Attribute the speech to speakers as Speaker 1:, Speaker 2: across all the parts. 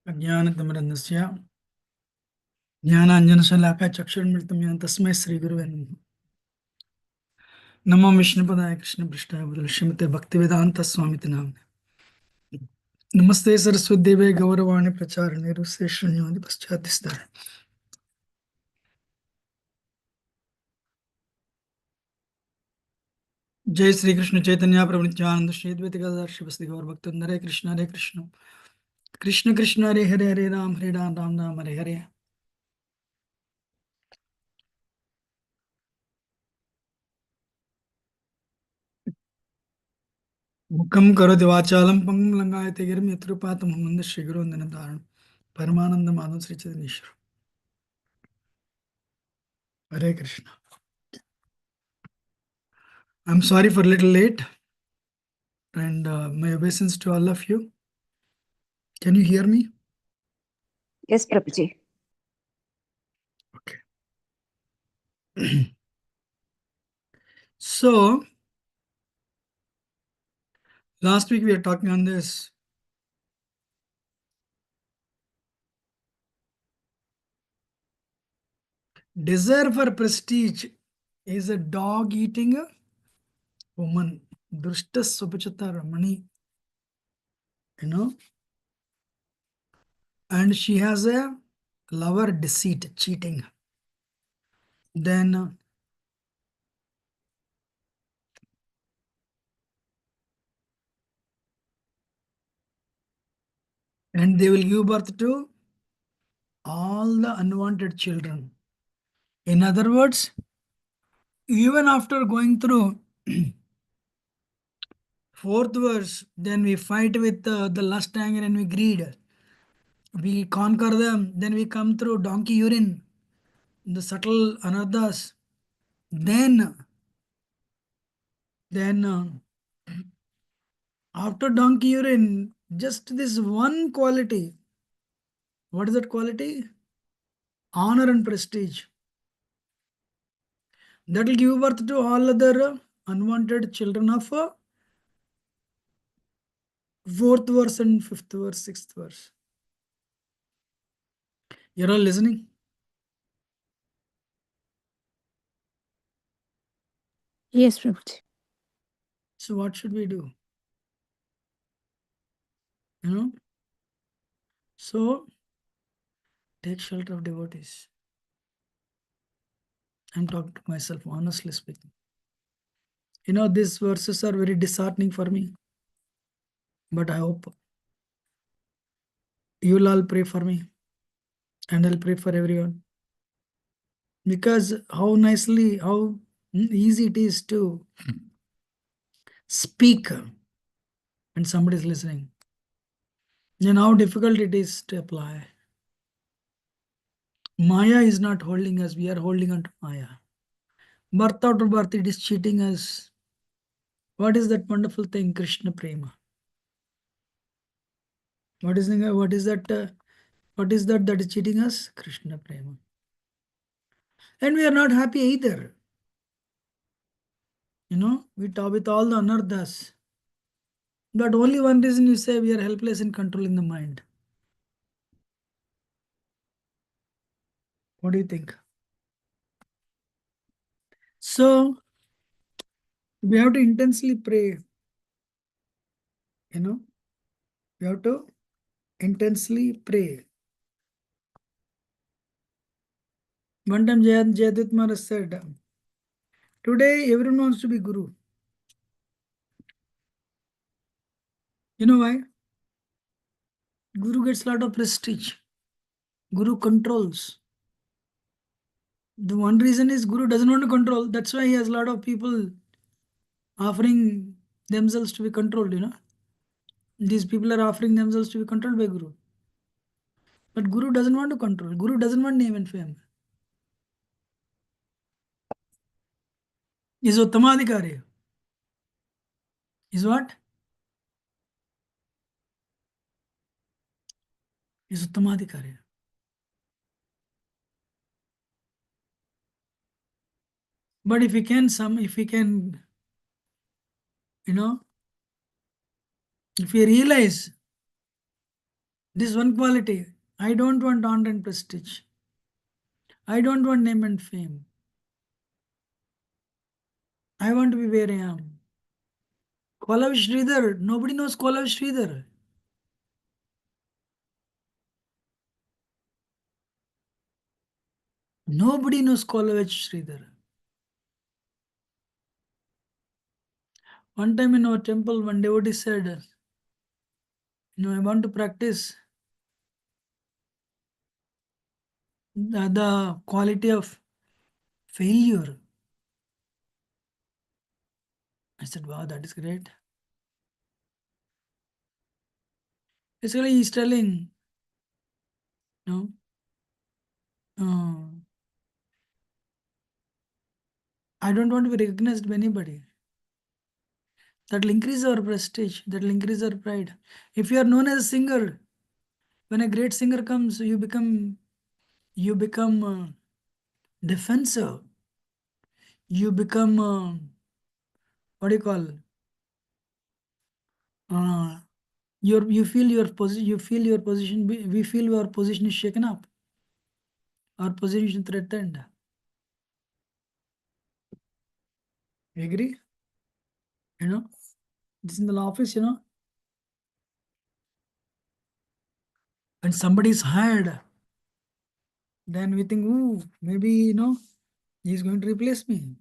Speaker 1: अज्ञानतिमिरन्धस्य ज्ञानाञ्जनशलाकया चक्षुरुन्मिलितं येन तस्मै श्रीगुरुवे नमः। नमो विष्णुपदाय कृष्णपृष्ठाय श्रीमते भक्तिवेदान्तस्वामिति नामिने। नमस्ते सरस्वतीदेवे गौरवाणी प्रचारिणे रुसे शून्योदि पश्चात्तिस्तार। जय श्री कृष्ण चैतन्य प्रभु नित्यानंद श्री अद्वैत गदाधर शिवसदि गौर भक्तवृंद। हरे कृष्ण कृष्ण कृष्ण हरे हरे हरे राम राम राम हरे हरे। मुखं करोति वाचालं पंगुं लंघयते गिरिं यत्कृपातमहं वन्दे श्रीगुरुं दिनतारिणं परमानंद माधव श्री चैतन्येश्वर। हरे Krishna. I'm sorry for a little late and my obeisance to all of you. Can you hear me?
Speaker 2: Yes, Prabhuji.
Speaker 1: Okay. So, last week we were talking on this desire for prestige is a dog eating a woman. Drushta Supachata Ramani. And she has a lover deceit, cheating. Then and they will give birth to all the unwanted children. In other words, even after going through fourth verse, then we fight with the lust, anger, and we greed. We conquer them. Then we come through donkey urine, the subtle anarthas. Then after donkey urine, just this one quality. What is that quality? Honor and prestige. That will give birth to all other unwanted children of fourth verse and fifth verse, sixth verse. You're all listening?
Speaker 2: Yes, Prabhuji.
Speaker 1: So what should we do? So take shelter of devotees. I'm talking to myself, honestly speaking. These verses are very disheartening for me. But I hope you'll all pray for me. And I'll pray for everyone. Because how easy it is to speak when somebody is listening. And how difficult it is to apply. Maya is not holding us, we are holding on to Maya. Birth after birth, it is cheating us. What is that wonderful thing, Krishna Prema? What is that that is cheating us? Krishna Prema. And we are not happy either. We talk with all the anarthas. But only one reason you say we are helpless in controlling the mind. What do you think? So, we have to intensely pray. We have to intensely pray. One time Jayadit Maharaj said, today everyone wants to be Guru. You know why? Guru gets a lot of prestige. Guru controls. The one reason is Guru doesn't want to control. That's why he has a lot of people offering themselves to be controlled, These people are offering themselves to be controlled by Guru. But Guru doesn't want to control. Guru doesn't want name and fame. Is Uttamadhikari. Is what? Is Uttamadhikari. But if we can, you know, if we realize this one quality, I don't want honor and prestige. I don't want name and fame. I want to be where I am. Kollav Sridhar, nobody knows Kollav Sridhar. Nobody knows Kollav Sridhar. One time in our temple, one devotee said, I want to practice the quality of failure. I said, wow, that is great. Basically, he's telling, no, I don't want to be recognized by anybody. That will increase our prestige. That will increase our pride. If you are known as a singer, when a great singer comes, you become defensive. You become what do you call? Uh, you feel your position. You feel your position. We feel your position is shaken up. Our position is threatened. You agree? This in the office. When somebody is hired, then we think, ooh, maybe he's going to replace me.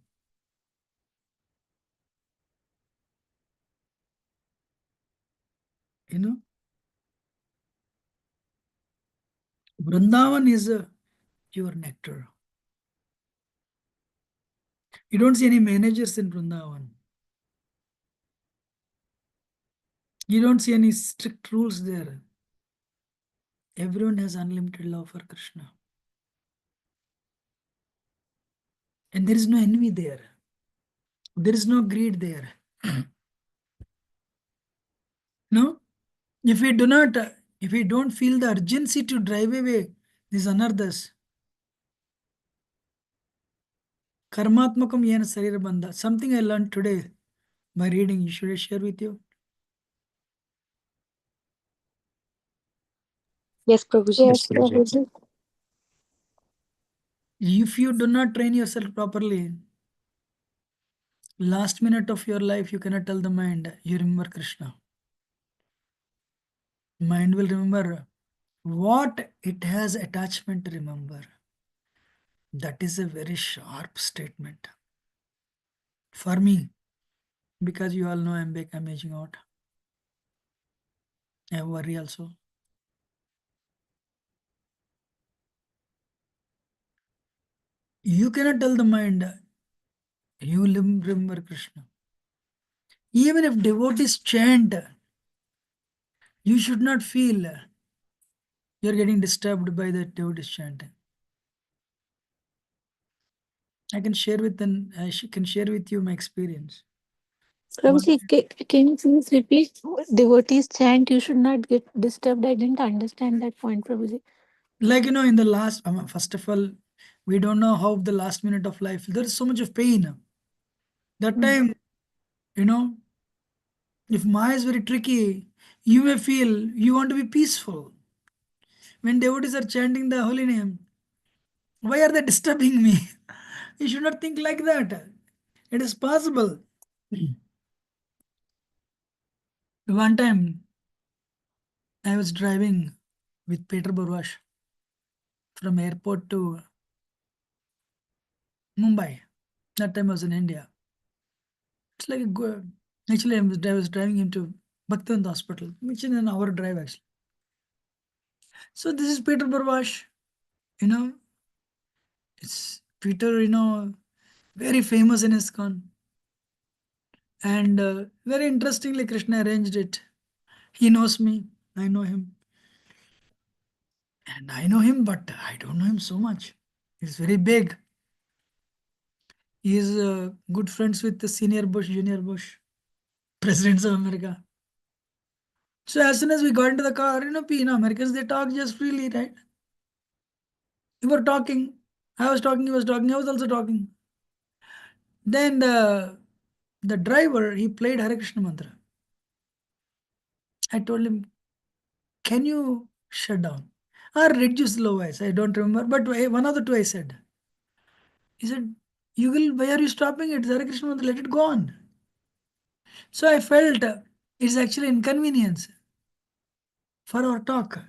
Speaker 1: You know, Vrindavan is a pure nectar. You don't see any managers in Vrindavan. You don't see any strict rules there. Everyone has unlimited love for Krishna. And there is no envy there. There is no greed there. No? If we do not, if we don't feel the urgency to drive away these anarthas, karmatmakam yena sarira bandha. Something I learned today by reading, should I share with you?
Speaker 2: Yes, Prabhuji.
Speaker 3: Yes, Prabhuji.
Speaker 1: If you do not train yourself properly, last minute of your life, you cannot tell the mind, you remember Krishna. Mind will remember what it has attachment to remember. That is a very sharp statement for me, because you all know I'm aging out. I worry also. You cannot tell the mind, you remember Krishna. Even if devotees chant, you should not feel you're getting disturbed by the devotees chanting. I can share can share with you my experience.
Speaker 2: Prabhuji, can you please repeat? Devotees chant, you should not get disturbed. I didn't understand that point, Prabhuji.
Speaker 1: Like in the last, first of all, we don't know how the last minute of life. There is so much of pain. That time, if Maya is very tricky, you may feel you want to be peaceful. When devotees are chanting the holy name, why are they disturbing me? You should not think like that. It is possible. One time, I was driving with Peter Burwash from airport to Mumbai. That time I was in India. It's like a good. Actually, I was driving him to Bhaktivinoda Hospital, which is an hour drive actually. So this is Peter Burwash. You know, it's Peter. Very famous in ISKCON, and very interestingly, Krishna arranged it. He knows me. I know him, and I know him, but I don't know him so much. He's very big. He is good friends with the senior Bush, junior Bush, presidents of America. So as soon as we got into the car, Americans, they talk just freely, right? We were talking. I was talking, he was talking, I was also talking. Then the driver, he played Hare Krishna mantra. I told him, can you shut down? Or reduce the low voice. I don't remember. But one of the two I said. He said, Yugal, why are you stopping it? Hare Krishna mantra, let it go on. So I felt it's actually inconvenience for our talk.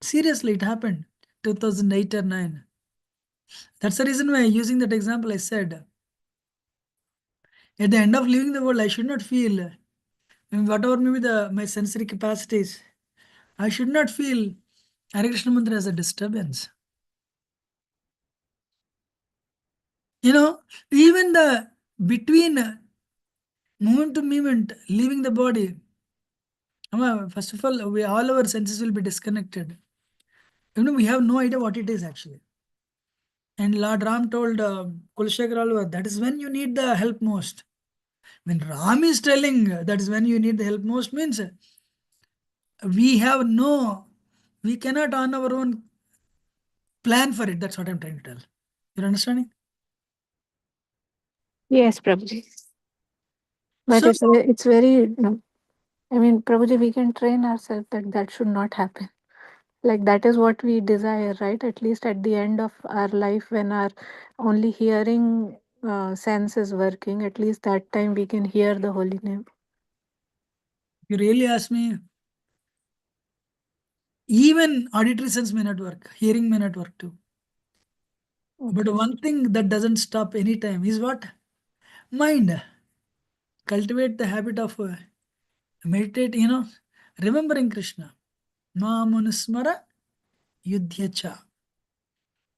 Speaker 1: Seriously, it happened 2008 or 9. That's the reason why, using that example, I said, at the end of leaving the world, I should not feel, whatever maybe my sensory capacities, I should not feel Hare Krishna mantra as a disturbance. Even the between moment to moment, leaving the body, first of all, all our senses will be disconnected. We have no idea what it is actually. And Lord Ram told Kulshekhar Alwar, that is when you need the help most. When Ram is telling that is when you need the help most, means we cannot on our own plan for it. That's what I'm trying to tell. You're understanding?
Speaker 2: Yes, Prabhuji. But
Speaker 1: So
Speaker 2: it's very, I mean, Prabhuji, we can train ourselves that that should not happen. Like that is what we desire, right? At least at the end of our life, when our only hearing sense is working, at least that time we can hear the holy name.
Speaker 1: you really ask me, even auditory sense may not work, hearing may not work too. But
Speaker 2: Okay.
Speaker 1: one thing that doesn't stop any time is what? Mind. Cultivate the habit of meditate, remembering Krishna. Mamunusmara yudhyacha.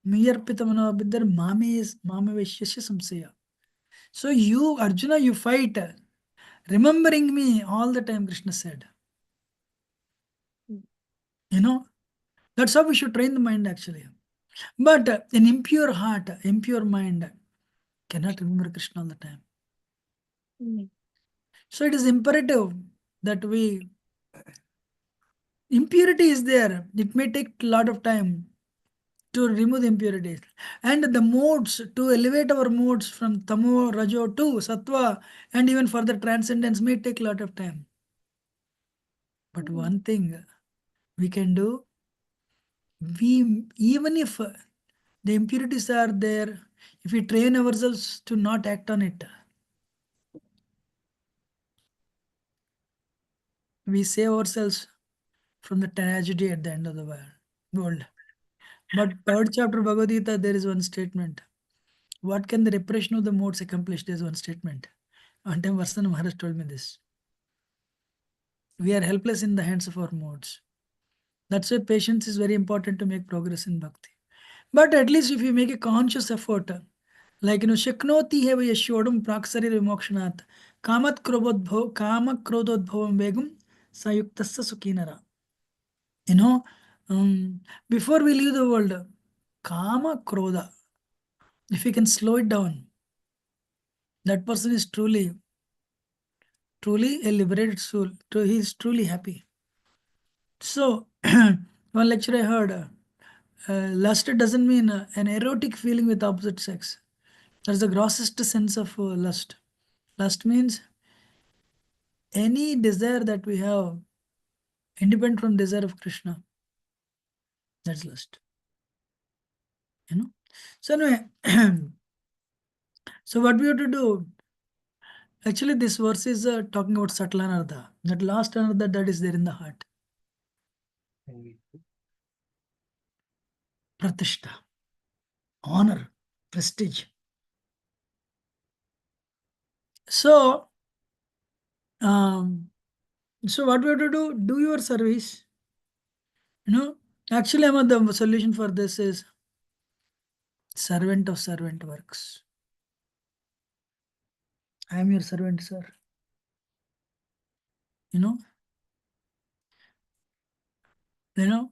Speaker 1: Miyarpita manoabhidhar mamaveshyasya samsaya. So you, Arjuna, you fight. Remembering me all the time, Krishna said. You know, that's how we should train the mind actually. But an impure heart, impure mind cannot remember Krishna all the time.
Speaker 2: Mm.
Speaker 1: So it is imperative that impurity is there. It may take a lot of time to remove the impurities. And the modes, to elevate our modes from tamo, rajo to sattva, and even further transcendence may take a lot of time. But one thing we can do, even if the impurities are there, if we train ourselves to not act on it, we save ourselves from the tragedy at the end of the world. But third chapter Bhagavad Gita, there is one statement. What can the repression of the modes accomplish? There is one statement. One time Varsana Maharaj told me this. We are helpless in the hands of our modes. That's why patience is very important to make progress in bhakti. But at least if you make a conscious effort, like Shaknoti heva yashodam praksari vimokshanat, kama krododbhavam vegam sayuktasya sukinara. You know, before we leave the world, kama krodha, if we can slow it down, that person is truly a liberated soul. He is truly happy. So, one lecture I heard, lust doesn't mean an erotic feeling with opposite sex. That's the grossest sense of lust. Lust means any desire that we have, independent from desire of Krishna. That's lust. You know. So anyway, so what we have to do? Actually, this verse is talking about subtle anartha. That last anartha that is there in the heart. Pratishta, honor, prestige. So, um, so what we have to do? Do your service. Actually, the solution for this is servant of servant works. I am your servant, sir. You know, you know,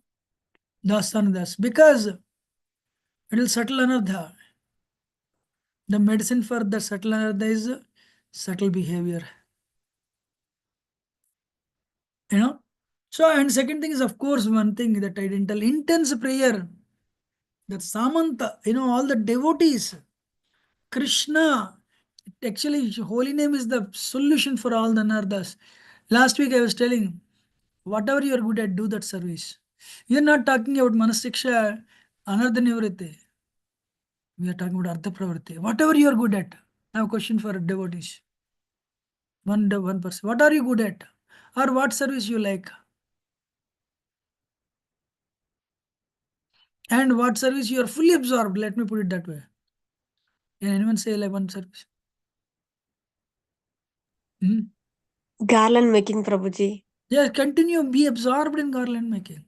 Speaker 1: dastan das. Because it will settle another. The medicine for the subtle anartha is subtle behavior. You know. So, and second thing is, of course, one thing that I didn't tell, intense prayer. That Samanta, all the devotees, Krishna, Actually, holy name is the solution for all the anarthas. Last week I was telling, whatever you are good at, do that service. You are not talking about Manah Siksha, Anartha Nivritti. We are talking about Artha Pravritti. Whatever you are good at. I have a question for devotees. One person. What are you good at? Or what service you like? And what service you are fully absorbed? Let me put it that way. Can anyone say like one service? Hmm?
Speaker 3: Garland making, Prabhuji.
Speaker 1: Yes, continue. Be absorbed in garland making.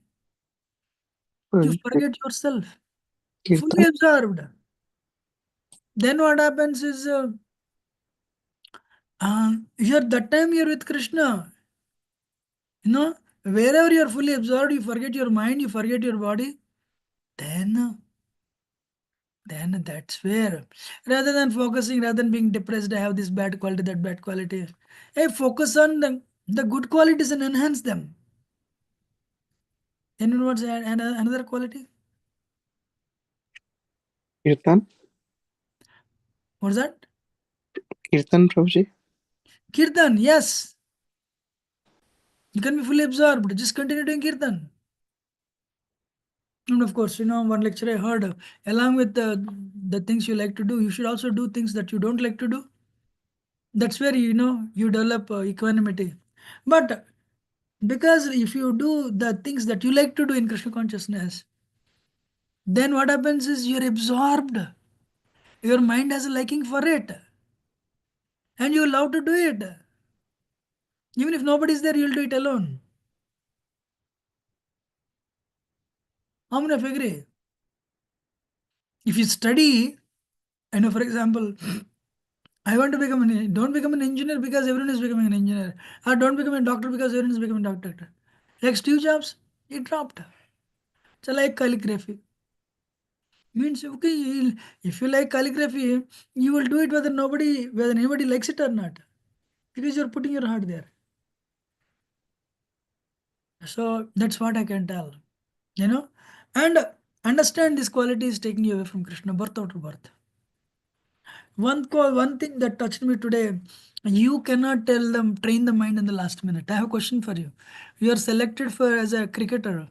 Speaker 1: You forget yourself. Fully
Speaker 4: Kirtan.
Speaker 1: absorbed. Then what happens is, here that time you're with Krishna. You know, wherever you're fully absorbed, you forget your mind, you forget your body. Then, then that's where, rather than focusing, rather than being depressed, I have this bad quality, that bad quality. Hey, focus on the good qualities and enhance them. Anyone wants to add another quality?
Speaker 4: Kirtan.
Speaker 1: What's that?
Speaker 4: Kirtan, Prabhuji.
Speaker 1: Kirtan, yes. You can be fully absorbed. Just continue doing Kirtan. And of course, one lecture I heard, along with the things you like to do, you should also do things that you don't like to do. That's where you develop equanimity. But because if you do the things that you like to do in Krishna consciousness, then what happens is you're absorbed. Your mind has a liking for it, and you love to do it. Even if nobody's there, you'll do it alone. How many of you agree? If you study, for example, I want to don't become an engineer because everyone is becoming an engineer. Or don't become a doctor because everyone is becoming a doctor. Like Steve Jobs, he dropped. So like calligraphy. Means okay, if you like calligraphy, you will do it whether anybody likes it or not. Because you're putting your heart there. So that's what I can tell. You know? And understand this quality is taking you away from Krishna, birth after birth. One thing that touched me today, you cannot tell them train the mind in the last minute. I have a question for you. You are selected for as a cricketer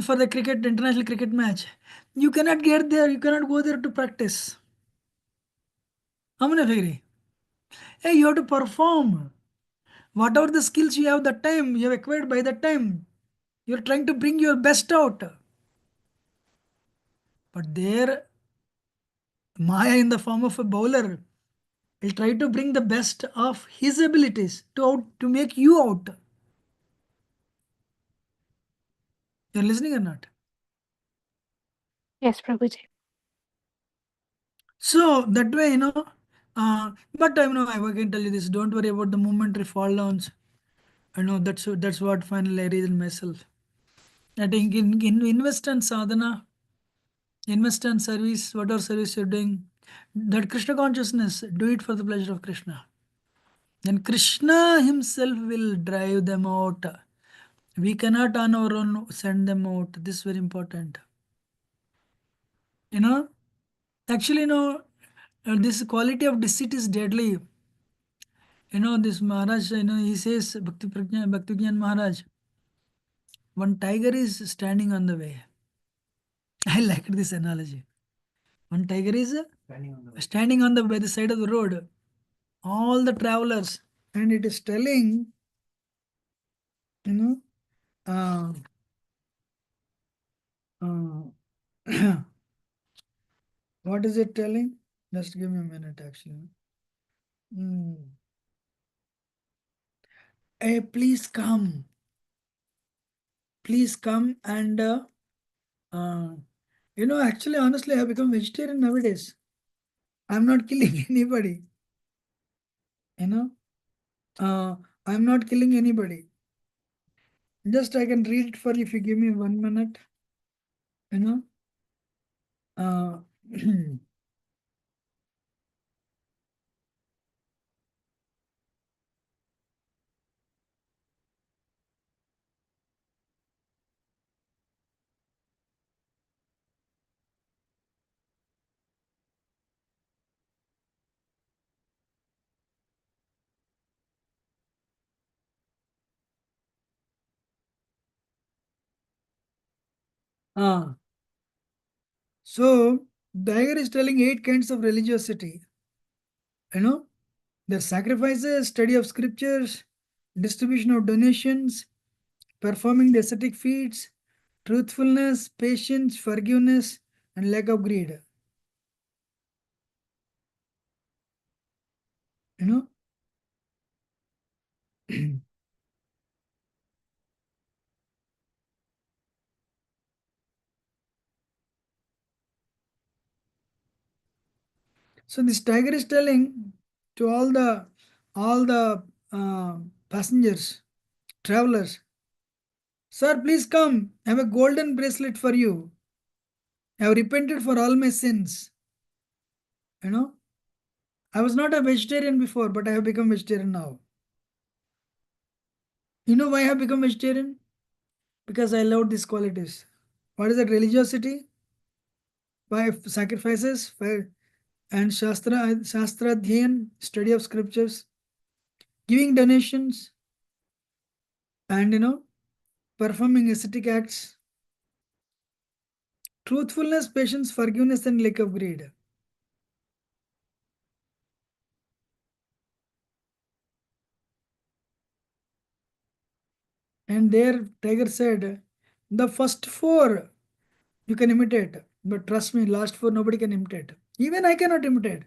Speaker 1: for the international cricket match. You cannot get there. You cannot go there to practice. How many of you agree? Hey, you have to perform. Whatever the skills you have that time, you have acquired by that time. You're trying to bring your best out. But there, Maya in the form of a bowler will try to bring the best of his abilities to make you out. You're listening or not?
Speaker 2: Yes, Prabhuji.
Speaker 1: So that way, but I can tell you this, don't worry about the momentary fall downs. That's what finally I reasoned myself. I think in invest in sadhana, invest in service, whatever service you're doing, that Krishna consciousness, do it for the pleasure of Krishna. Then Krishna himself will drive them out. We cannot on our own send them out. This is very important. You know, actually, this quality of deceit is deadly. This Maharaj, he says, Bhakti Gyan Maharaj, one tiger is standing on the way. I liked this analogy. One tiger is standing on the by the side of the road. All the travelers, and it is telling, you know, uh, what is it telling? Just give me a minute, actually. Hey, please come, and uh, actually, honestly, I have become vegetarian nowadays. I'm not killing anybody. You know, I'm not killing anybody. Just I can read it for you if you give me 1 minute. You know, uh, So Tiger is telling 8 kinds of religiosity. You know, their sacrifices, study of scriptures, distribution of donations, performing the ascetic feats, truthfulness, patience, forgiveness, and lack of greed. You know. So this tiger is telling to all the passengers, travelers, sir, please come. I have a golden bracelet for you. I have repented for all my sins. You know, I was not a vegetarian before, but I have become vegetarian now. You know why I have become vegetarian? Because I love these qualities. What is that? Religiosity, five sacrifices, five, and Shastra Dhyan, study of scriptures, giving donations, and performing ascetic acts, truthfulness, patience, forgiveness, and lack of greed. And there, Tiger said, the first four you can imitate, but trust me, last four nobody can imitate. Even I cannot imitate,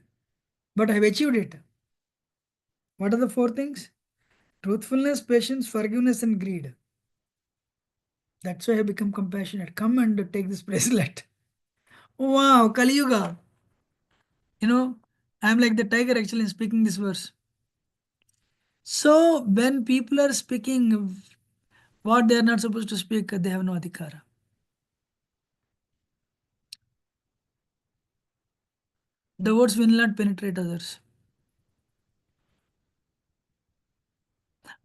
Speaker 1: but I have achieved it. What are the four things? Truthfulness, patience, forgiveness, and greed. That's why I have become compassionate. Come and take this bracelet. Wow, Kali Yuga. I'm like the tiger actually in speaking this verse. So when people are speaking what they are not supposed to speak, they have no adhikara. The words will not penetrate others.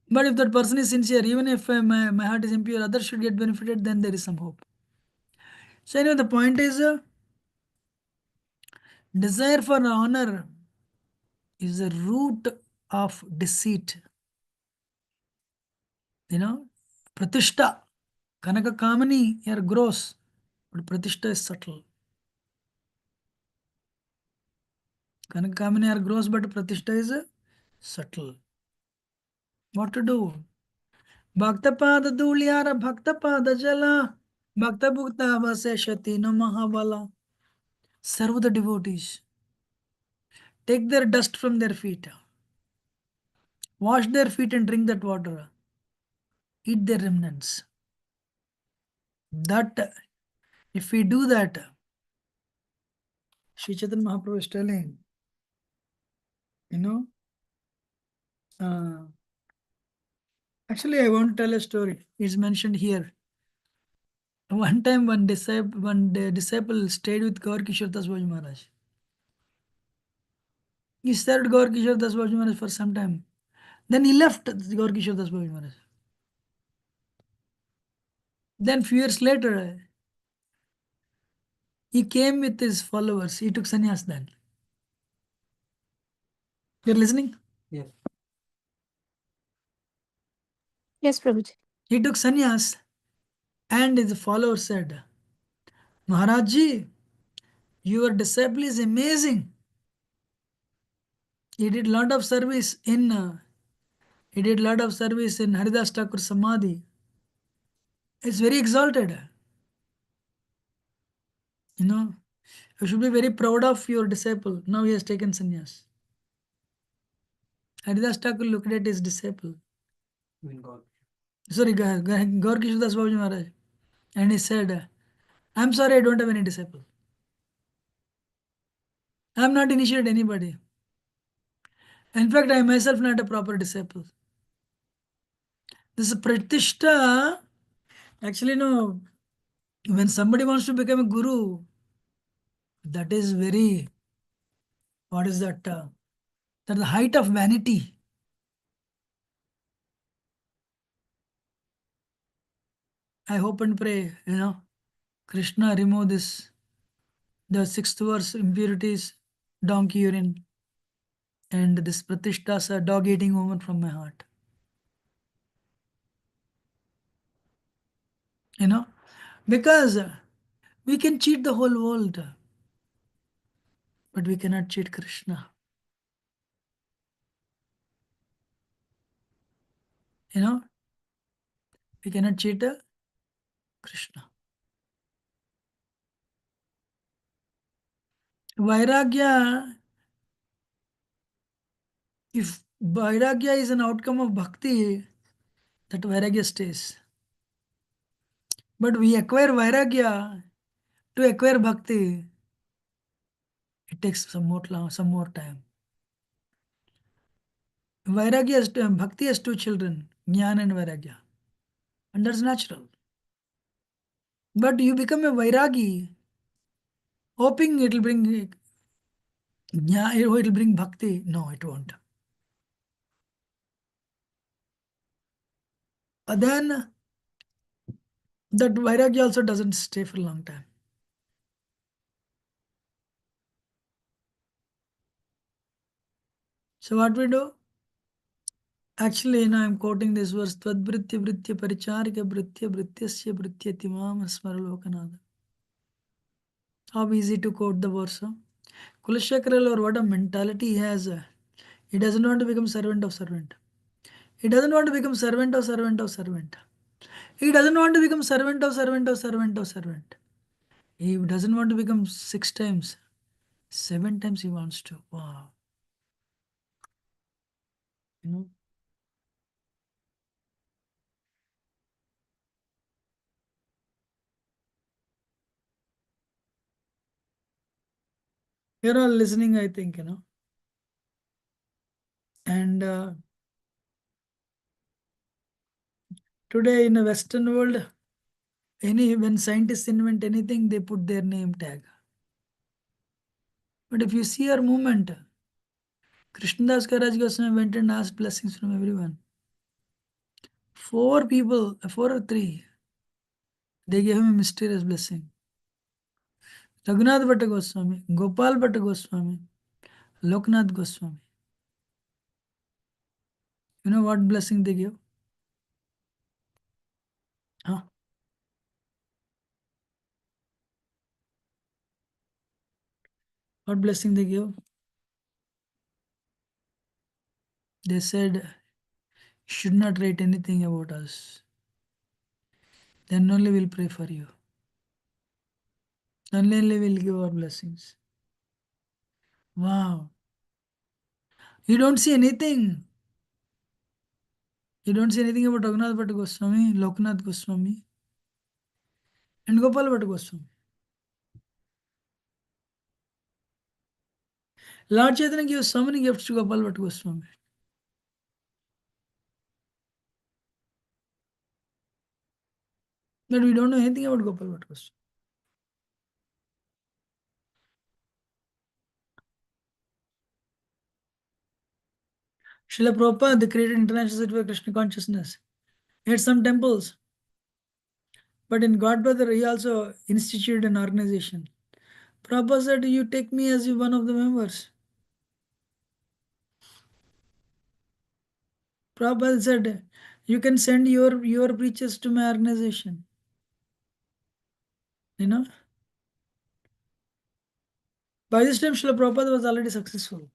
Speaker 1: But if that person is sincere, even if my heart is impure, others should get benefited, then there is some hope. So anyway, the point is desire for honor is the root of deceit. Pratishta, Kanaka Kamani are gross, but Pratishta is subtle. Kanaka Kamani are gross, but Pratishta is subtle. What to do? Bhaktapada Dulyara Bhaktapada Jala Bhakta Bhukta Vase Shatino Mahabala. Serve the devotees. Take their dust from their feet. Wash their feet and drink that water. Eat their remnants. That if we do that, Sri Chaitanya Mahaprabhu is telling, you know, actually I want to tell a story. It's mentioned here. One time one disciple stayed with Gaur Kishore Das Babu Maharaj. He served Gaur Kishore Das Babu Maharaj for some time. Then he left Gaur Kishore Das Babu Maharaj. Then few years later, he came with his followers. He took sannyas then. You're listening?
Speaker 4: Yes.
Speaker 2: Yes, Prabhuji.
Speaker 1: He took sannyas and his followers said, Maharaj ji, your disciple is amazing. He did lot of service in Haridas Thakur Samadhi. It's very exalted. You should be very proud of your disciple. Now he has taken sannyas. Haridas Thakur looked at his disciple. Sorry, Gaur Kishore Das Babuji Maharaj. And he said, I'm sorry, I don't have any disciple. I'm not initiated anybody. In fact, I myself not a proper disciple. This pratishtha, actually, no, when somebody wants to become a guru, that is very, what is that? That's the height of vanity. I hope and pray, Krishna remove this, the sixth verse, impurities, donkey urine, and this pratishtha, dog eating woman from my heart. Because We can cheat the whole world, but we cannot cheat Krishna. You know, we cannot cheat Krishna. Vairagya, if Vairagya is an outcome of bhakti, that Vairagya stays. But we acquire Vairagya to acquire bhakti, it takes some more time. Vairagya has, bhakti has two children, Jnana and Vairagya. And that's natural. But you become a Vairagi, hoping it will bring it will bring bhakti. No, it won't. But then that Vairagya also doesn't stay for a long time. So what we do? Actually, I'm quoting this verse, Tvadbritya Britya Paricharika Britya Brityasya Britya Timam Smaralokanada. How easy to quote the verse. Huh? Kulashekaral, or what a mentality he has. He doesn't want to become servant of servant. He doesn't want to become servant of servant of servant. He doesn't want to become servant of servant of servant of servant. He doesn't want to become 6 times. 7 times he wants to. Wow. You know. You're all listening, I think, And today in the Western world, when scientists invent anything, they put their name tag. But if you see our movement, Krishnadas Kaviraj Goswami went and asked blessings from everyone. 4 people, 4 or 3, they gave him a mysterious blessing. Raghunath Bhatta Goswami, Gopal Bhatta Goswami, Loknath Goswami. You know what blessing they gave? Huh? What blessing they gave? They said, you should not write anything about us. Then only we'll pray for you. Then only we'll give our blessings. Wow. You don't see anything. You don't see anything about Raghunath Bhatta Goswami, Loknath Goswami, and Gopal Bhatta Goswami. Lord Chaitanya gives so many gifts to Gopal Bhatta Goswami. But we don't know anything about Gopal Bhatta Goswami. Srila Prabhupada, the created International Society for Krishna Consciousness, he had some temples. But in God Brother, he also instituted an organization. Prabhupada said, you take me as one of the members. Prabhupada said, you can send your preachers to my organization. You know? By this time, Srila Prabhupada was already successful.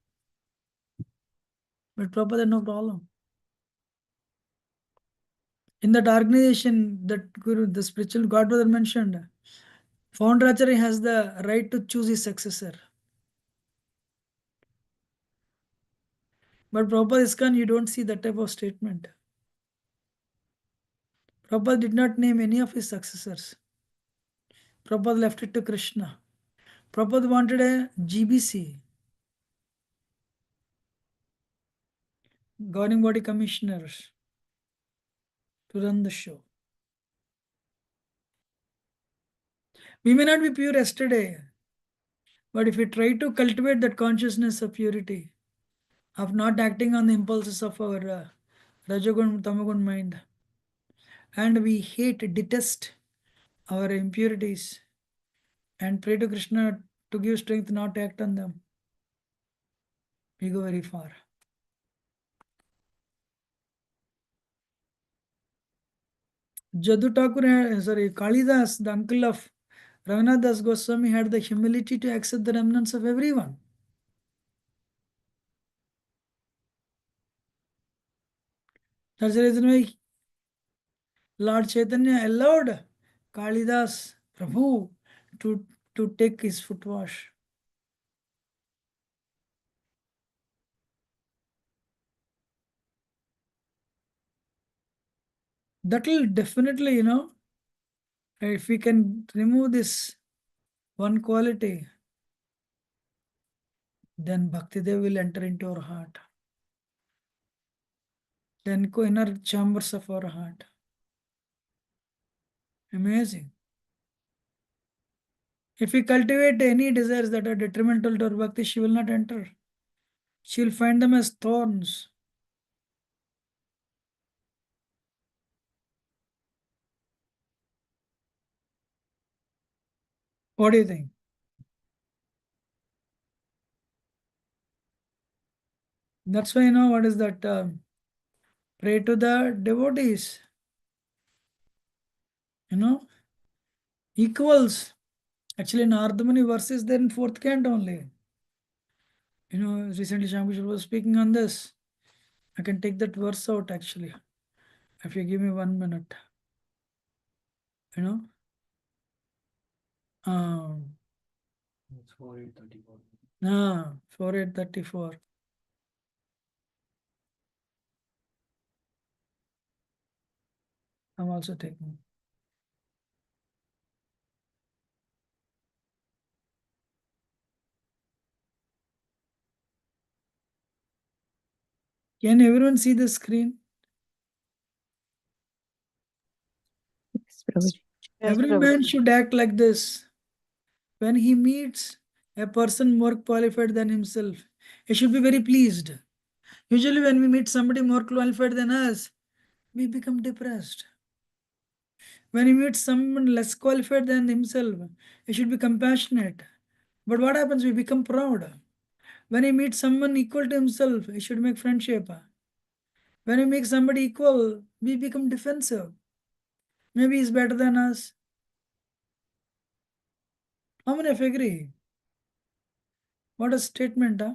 Speaker 1: But Prabhupada had no problem. In that organization that Guru, the spiritual God Brother mentioned, founder Acharya has the right to choose his successor. But Prabhupada ISKCON, you don't see that type of statement. Prabhupada did not name any of his successors. Prabhupada left it to Krishna. Prabhupada wanted a GBC, Governing Body Commissioners, to run the show. We may not be pure yesterday, but if we try to cultivate that consciousness of purity, of not acting on the impulses of our Rajagun, Tamagun mind, and we detest our impurities, and pray to Krishna to give strength not to act on them, we go very far. Jadu Thakur, Kalidas, the uncle of Raghunath Das Goswami had the humility to accept the remnants of everyone. That's the reason why Lord Chaitanya allowed Kalidas Prabhu to take his foot wash. That will definitely, if we can remove this one quality, then Bhakti Dev will enter into our heart. Then inner chambers of our heart. Amazing. If we cultivate any desires that are detrimental to our bhakti, she will not enter. She will find them as thorns. What do you think? That's why, what is that? Pray to the devotees. Equals. Actually, in Ardhamani verse is there in fourth canto only. Recently Shyam was speaking on this. I can take that verse out actually. If you give me 1 minute. It's 4834. 4834. I'm also taking. Can everyone see the screen?
Speaker 5: Yes, Prabhuji.
Speaker 3: Yes,
Speaker 1: Every
Speaker 3: Prabhu.
Speaker 1: man should act like this. When he meets a person more qualified than himself, he should be very pleased. Usually when we meet somebody more qualified than us, we become depressed. When he meets someone less qualified than himself, he should be compassionate. But what happens? We become proud. When he meets someone equal to himself, he should make friendship. When we make somebody equal, we become defensive. Maybe he's better than us. How many of you agree? What a statement, huh?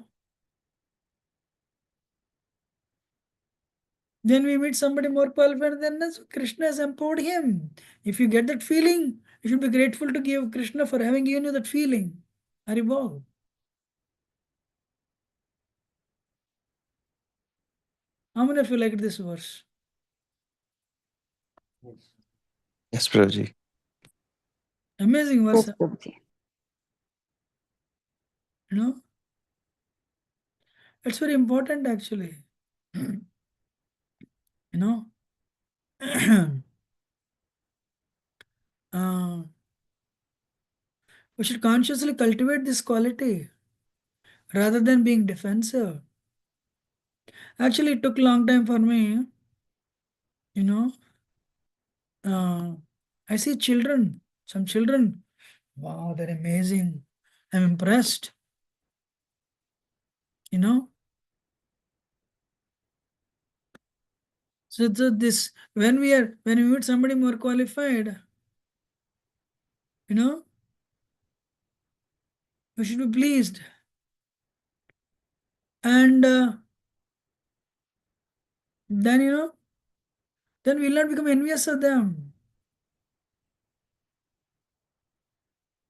Speaker 1: Then we meet somebody more qualified than us. Krishna has empowered him. If you get that feeling, you should be grateful to give Krishna for having given you that feeling. Haribol. How many of you liked this verse?
Speaker 4: Yes, Prabhuji.
Speaker 1: Amazing verse.
Speaker 5: Yes, Prabhuji.
Speaker 1: It's very important actually. you know. uh, we should consciously cultivate this quality rather than being defensive. Actually, it took a long time for me, you know. I see children, some children, wow, they're amazing. I'm impressed, you know. So this when we meet somebody more qualified, we should be pleased. And then then we'll not become envious of them.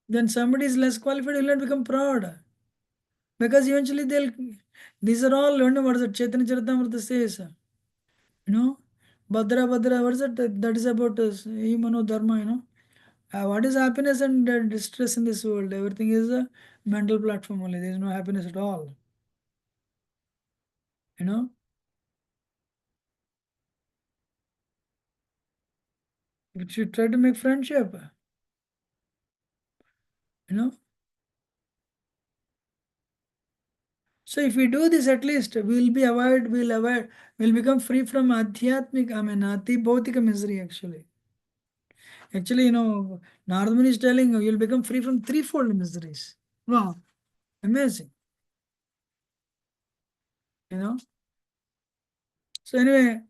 Speaker 1: Then somebody is less qualified, will not become proud. Because eventually these are all, what is it, Chaitanya Charitamrita says, Bhadra Bhadra, what is it, that is about Imano Dharma, what is happiness and distress in this world? Everything is a mental platform only, there is no happiness at all, We should try to make friendship, So if we do this, at least we'll become free from ati bhautika misery actually. Actually, Nardman is telling you, you'll become free from threefold miseries. Wow, amazing. So anyway,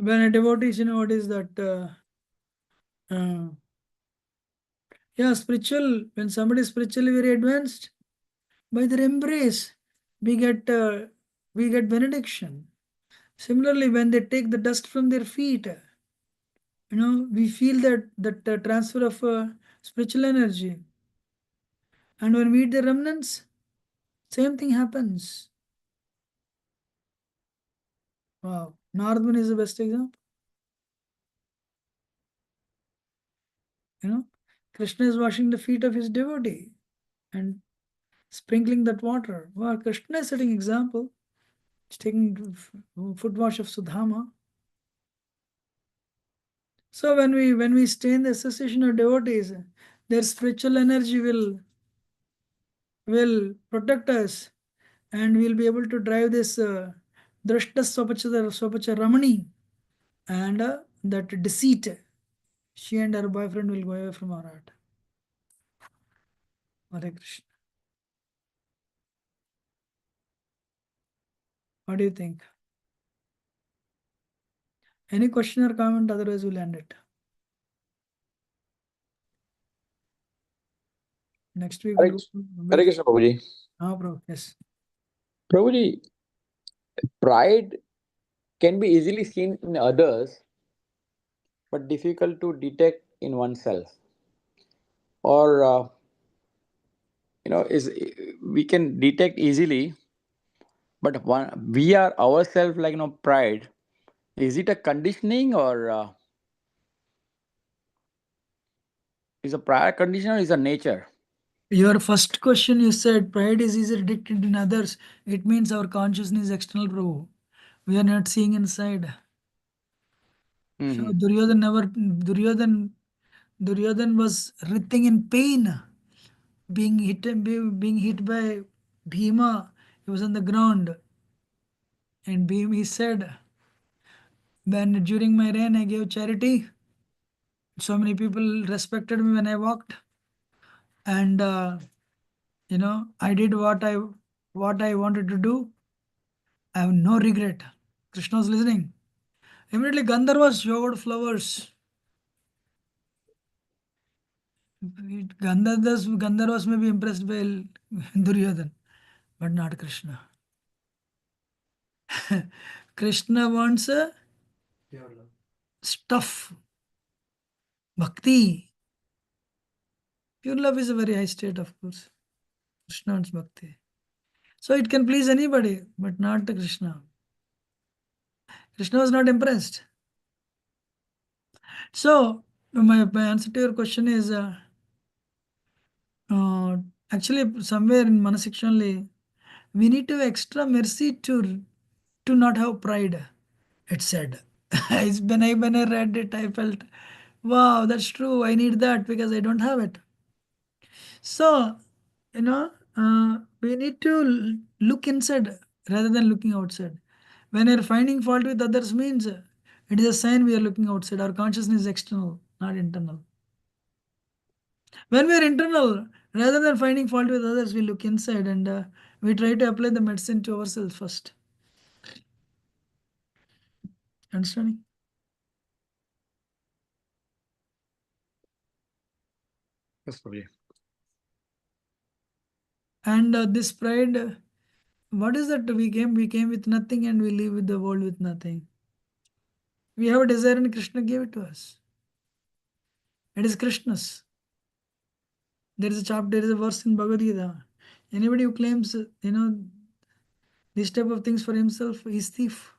Speaker 1: When a devotee, what is that? Yeah, spiritual. When somebody is spiritually very advanced, by their embrace, we get benediction. Similarly, when they take the dust from their feet, we feel that transfer of spiritual energy. And when we eat the remnants, same thing happens. Wow, Nardman is the best example. Krishna is washing the feet of his devotee and sprinkling that water. Wow, Krishna is setting example. He's taking foot wash of Sudhama. So when we stay in the association of devotees, their spiritual energy will protect us, and we'll be able to drive this drashta swapacha ramani, and that deceit. She and her boyfriend will go away from our heart. Hare Krishna. What do you think? Any question or comment? Otherwise, we'll end it. Next week,
Speaker 6: Hare
Speaker 1: we'll
Speaker 6: Krishna, Prabhuji.
Speaker 1: bro. Yes.
Speaker 6: Prabhuji, pride can be easily seen in others, but difficult to detect in oneself. Or, is we can detect easily, but we are ourselves like pride. Is it a conditioning, or is a prior condition, or is a nature?
Speaker 1: Your first question, you said pride is easily detected in others. It means our consciousness is external, bro. We are not seeing inside. So
Speaker 6: Mm-hmm.
Speaker 1: Duryodhan was writhing in pain, being hit by Bhima. He was on the ground, and Bhima, he said, when during my reign I gave charity. So many people respected me when I walked, and I did what I wanted to do. I have no regret. Krishna was listening. Immediately Gandharvas showed flowers. Gandharvas may be impressed by Duryodhan, but not Krishna. Krishna wants stuff, bhakti. Pure love is a very high state, of course. Krishna wants bhakti. So it can please anybody, but not Krishna. Krishna was not impressed. So my answer to your question is actually somewhere in Manah Siksha only, we need to have extra mercy to not have pride. It said. when I read it, I felt, wow, that's true. I need that because I don't have it. So, we need to look inside rather than looking outside. When you're finding fault with others means it is a sign we are looking outside. Our consciousness is external, not internal. When we are internal, rather than finding fault with others, we look inside and we try to apply the medicine to ourselves first. Understanding?
Speaker 6: Yes, Prabhuji.
Speaker 1: And this pride, what is that? We came with nothing and we leave with the world with nothing. We have a desire and Krishna gave it to us. It is Krishna's. There is a chapter, there is a verse in Bhagavad Gita. Anybody who claims, this type of things for himself is thief.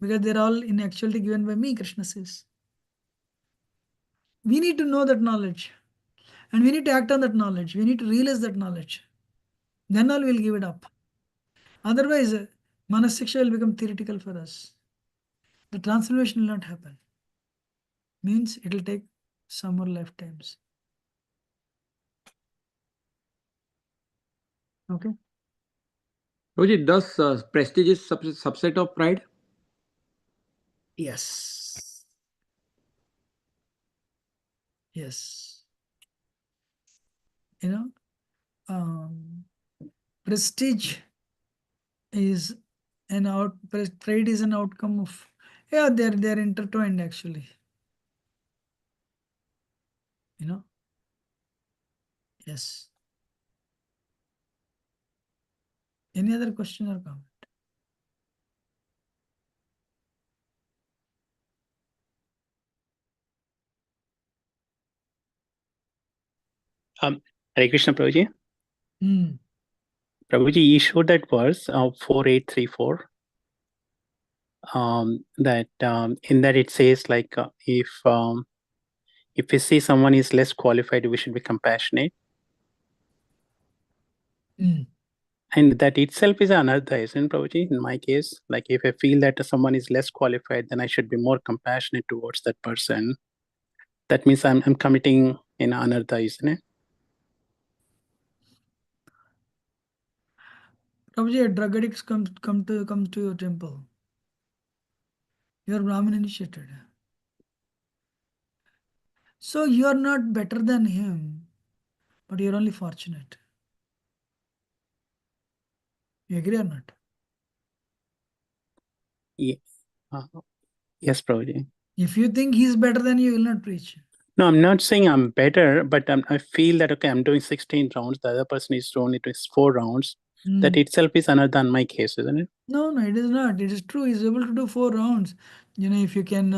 Speaker 1: Because they're all in actuality given by me, Krishna says. We need to know that knowledge. And we need to act on that knowledge. We need to realize that knowledge. Then all we'll give it up. Otherwise, Manah Siksha will become theoretical for us. The transformation will not happen. Means it will take some more lifetimes. Okay?
Speaker 6: Prabhuji, does prestige is subset of pride?
Speaker 1: Yes. Yes. Prestige is pride is an outcome of Yeah, they're intertwined actually. You know? Yes. Any other question or comment?
Speaker 7: Hare Krishna, Prabhuji. Prabhuji, you showed that verse 4834. That in that it says like if we see someone is less qualified, we should be compassionate. And that itself is another, isn't Prabhuji? In my case, like if I feel that someone is less qualified, then I should be more compassionate towards that person. That means I'm committing in anartha, isn't it?
Speaker 1: Prabhuji, drug addicts come to your temple. You are Brahmin initiated. So you are not better than him, but you are only fortunate. You agree or not?
Speaker 7: Yeah. Yes, Prabhuji.
Speaker 1: If you think he is better than you, will not preach.
Speaker 7: No, I'm not saying I'm better, but I feel that, okay, I'm doing 16 rounds. The other person is only doing 4 rounds. That itself is another than my case, isn't it?
Speaker 1: No, it is not. It is true. He is able to do 4 rounds. If you can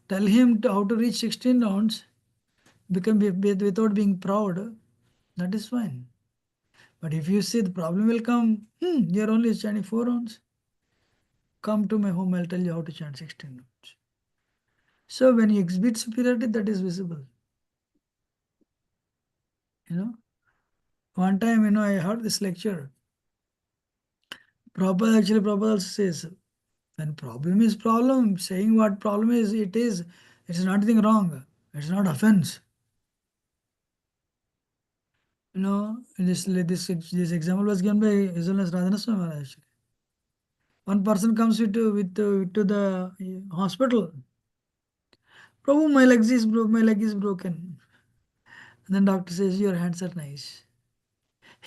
Speaker 1: tell him how to reach 16 rounds, without being proud, that is fine. But if you see the problem will come, you are only chanting 4 rounds. Come to my home, I'll tell you how to chant 16 rounds. So when you exhibit superiority, that is visible. One time, I heard this lecture. Prabhupada also says, when problem is problem, saying what problem is, it's nothing wrong. It's not offense. This example was given by His Holiness Radhana Swami Maharaj. One person comes to the hospital. Prabhu, my leg is broken. And then doctor says, your hands are nice.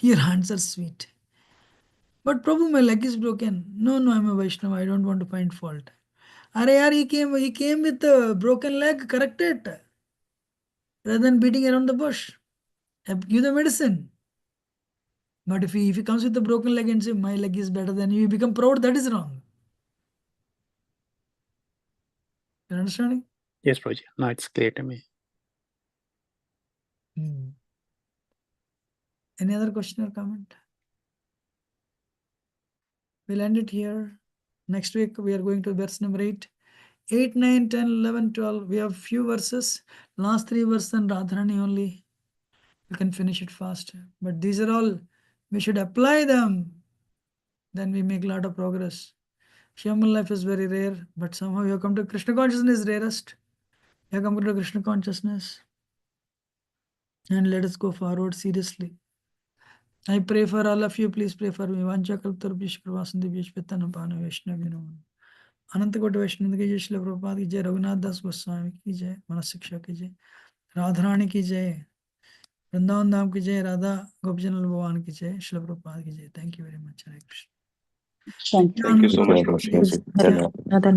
Speaker 1: Your hands are sweet. But Prabhu, my leg is broken. No, I'm a Vaishnava. I don't want to find fault. Are yaar, he came with a broken leg, correct it. Rather than beating around the bush. Give the medicine. But if he comes with a broken leg and say, my leg is better than you become proud, that is wrong. You understanding?
Speaker 7: Yes, Prabhuji. Now it's clear to me.
Speaker 1: Any other question or comment? We'll end it here. Next week, we are going to verse number 8. 8, 9, 10, 11, 12. We have few verses. Last 3 verses and Radharani only. You can finish it fast. But these are all, we should apply them. Then we make a lot of progress. Human life is very rare, but somehow you have come to Krishna consciousness is rarest. You have come to Krishna consciousness. And let us go forward seriously. I pray for all of you. Please pray for me. Vancha kalptarubhish pravasandibhish pettanapana vaishnavino. अनंत कोटि वैष्णव की जय, श्रील प्रभुपाद की जय, रघुनाथ दास गोस्वामी की जय, मनः शिक्षा की जय, राधा रानी की जय, वृंदावन धाम की जय, राधा गोपजन भगवान की जय, श्रील प्रभुपाद की जय. Thank you very much. Hare Krishna.
Speaker 4: Thank you so much, Prabhuji.
Speaker 5: Radha